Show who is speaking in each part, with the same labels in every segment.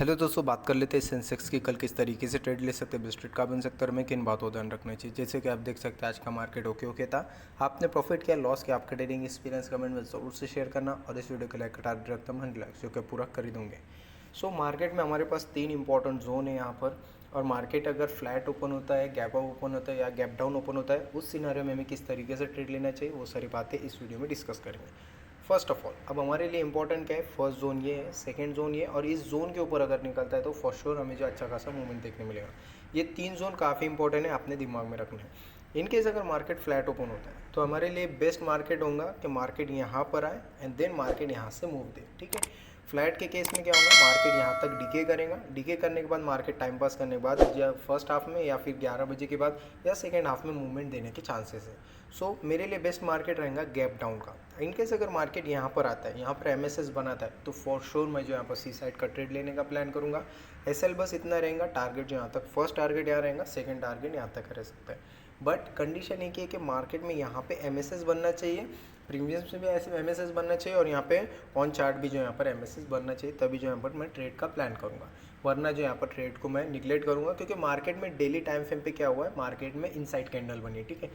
Speaker 1: Hello दोस्तों, बात कर लेते हैं सेंसेक्स की। कल किस तरीके से ट्रेड ले सकते हैं, बेस्ट ट्रेड का बन सकता है और हमें किन बातों का ध्यान रखना चाहिए। जैसे कि आप देख सकते हैं आज का मार्केट ओके था। आपने प्रॉफिट किया, लॉस किया, आपका ट्रेडिंग एक्सपीरियंस कमेंट में ज़रूर से शेयर करना और इस वीडियो को लाइक का टारगेट रखता हूँ 100 लाइक्स, जो कि पूरा कर ही दूँगे। सो मार्केट में हमारे पास 3 इंपॉर्टेंट जोन है यहाँ पर। और मार्केट अगर फ्लैट ओपन होता है, गैप अप ओपन होता है या गैप डाउन ओपन होता है, उस सिनारियो में हमें किस तरीके से ट्रेड लेना चाहिए, वो सारी बातें इस वीडियो में डिस्कस करेंगे। फर्स्ट ऑफ ऑल, अब हमारे लिए इंपॉर्टेंट क्या है, फर्स्ट जोन ये है, सेकंड जोन ये, और इस जोन के ऊपर अगर निकलता है तो फॉर श्योर हमें जो अच्छा खासा मूवमेंट देखने मिलेगा। ये 3 जोन काफ़ी इंपॉर्टेंट है, आपने दिमाग में रखना है। इनकेस अगर मार्केट फ्लैट ओपन होता है तो हमारे लिए बेस्ट मार्केट होगा कि मार्केट यहाँ पर आए एंड देन मार्केट यहाँ से मूव दे। ठीक है, फ्लैट के केस में क्या होगा, मार्केट यहाँ तक डिके करेगा, डिके करने के बाद मार्केट टाइम पास करने के बाद या फर्स्ट हाफ में या फिर 11 बजे के बाद या सेकेंड हाफ में मूवमेंट देने के चांसेस है। सो मेरे लिए बेस्ट मार्केट रहेगा गैप डाउन का। इनकेस अगर मार्केट यहाँ पर आता है, यहाँ पर एमएसएस बनाता है, तो फॉर श्योर मैं जो यहाँ पर सी साइड का ट्रेड लेने का प्लान करूँगा। एसएल बस इतना रहेगा, टारगेट जो यहाँ तक, फर्स्ट टारगेट यहाँ रहेगा, सेकंड टारगेट यहाँ तक रह सकता है। बट कंडीशन एक ही है कि मार्केट में यहाँ पे एमएसएस बनना चाहिए, प्रीमियम्स में भी ऐसे एमएसएस बनना चाहिए और यहाँ पे ऑन चार्ट भी जो यहाँ पर एमएसएस बनना चाहिए, तभी जो यहाँ पर मैं ट्रेड का प्लान करूँगा। वरना जो यहाँ पर ट्रेड को मैं निगलेक्ट करूँगा, क्योंकि मार्केट में डेली टाइम फ्रेम पे क्या हुआ है, मार्केट में इनसाइड कैंडल बनी है। ठीक है,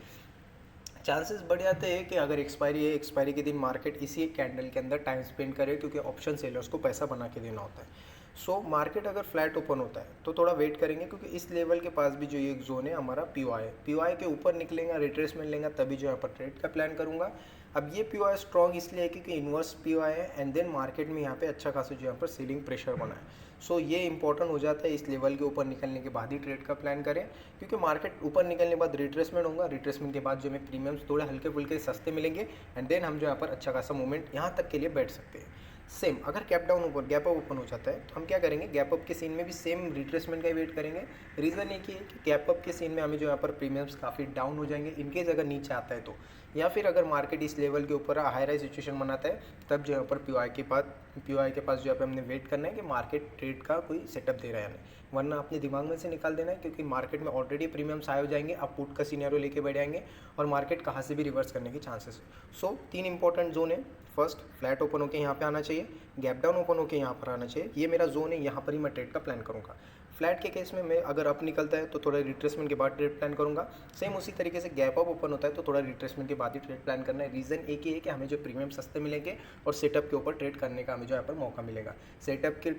Speaker 1: चांसेस बढ़ जाते हैं कि अगर एक्सपायरी है, एक्सपायरी के दिन मार्केट इसी कैंडल के अंदर टाइम स्पेंड करे, क्योंकि ऑप्शन सेलर्स को पैसा बना के देना होता है। सो मार्केट अगर फ्लैट ओपन होता है तो थोड़ा वेट करेंगे, क्योंकि इस लेवल के पास भी जो ये एक जोन है हमारा पीओआई है, पीओआई के ऊपर निकलेगा, रिट्रेसमेंट लेगा, तभी जो यहाँ पर ट्रेड का प्लान करूँगा। अब ये पीओआई स्ट्रॉन्ग इसलिए है क्योंकि इन्वर्स पीओआई है एंड देन मार्केट में यहाँ पे अच्छा खासा जो यहाँ पर सीलिंग प्रेशर बना है। सो ये इंपॉर्टेंट हो जाता है, इस लेवल के ऊपर निकलने के बाद ही ट्रेड का प्लान करें, क्योंकि मार्केट ऊपर निकलने के बाद रिट्रेसमेंट होगा, रिट्रेसमेंट के बाद जो हमें प्रीमियम्स थोड़े हल्के फुल्के सस्ते मिलेंगे एंड देन हम जो यहाँ पर अच्छा खासा मूवमेंट यहाँ तक के लिए बैठ सकते हैं। सेम अगर गैप डाउन ऊपर, गैप अप ओपन हो जाता है तो हम क्या करेंगे, गैप अप के सीन में भी सेम रिट्रेसमेंट का ही वेट करेंगे। रीज़न एक ही है कि गैप अप के सीन में हमें जो यहाँ पर प्रीमियम्स काफ़ी डाउन हो जाएंगे इनकेस अगर नीचे आता है तो, या फिर अगर मार्केट इस लेवल के ऊपर हाई राइज सिचुएशन बनाता है, तब जो यहाँ पर पीओआई के पास जो यहाँ पे हमने वेट करना है कि मार्केट ट्रेड का कोई सेटअप दे रहा है नहीं, वरना अपने दिमाग में से निकाल देना है, क्योंकि मार्केट में ऑलरेडी प्रीमियम्स हाई हो जाएंगे, आप पुट का सीनियरो लेके बैठ जाएंगे और मार्केट कहाँ से भी रिवर्स करने की चांसेस है। सो 3 इंपॉर्टेंट जोन है। फर्स्ट, फ्लैट ओपन होकर यहाँ पे आना चाहिए, गैप डाउन ओपन होकर यहाँ पर आना चाहिए, ये मेरा जोन है, यहाँ पर ही मैं ट्रेड का प्लान करूँगा। फ्लैट के केस में मैं अगर अप निकलता है तो थोड़ा रिट्रेसमेंट के बाद ट्रेड प्लान करूँगा। सेम उसी तरीके से गैप अप ओपन होता है तो थोड़ा रिट्रेसमेंट के बाद ही ट्रेड प्लान करना है। रीज़न एक ही है कि हमें जो प्रीमियम सस्ते मिलेंगे और सेटअप के ऊपर ट्रेड करने का हमें जो यहाँ पर मौका मिलेगा। सेटअप के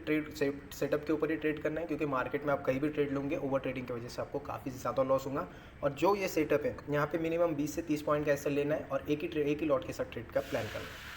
Speaker 1: ऊपर ही ट्रेड करना है, क्योंकि मार्केट में आप कहीं भी ट्रेड लोगे, ओवर ट्रेडिंग की वजह से आपको काफ़ी ज़्यादा लॉस होगा। और जो ये सेटअप है, यहाँ पे मिनिमम 20 से 30 पॉइंट का ऐसा लेना है और एक ही लॉट के साथ ट्रेड का प्लान करना है।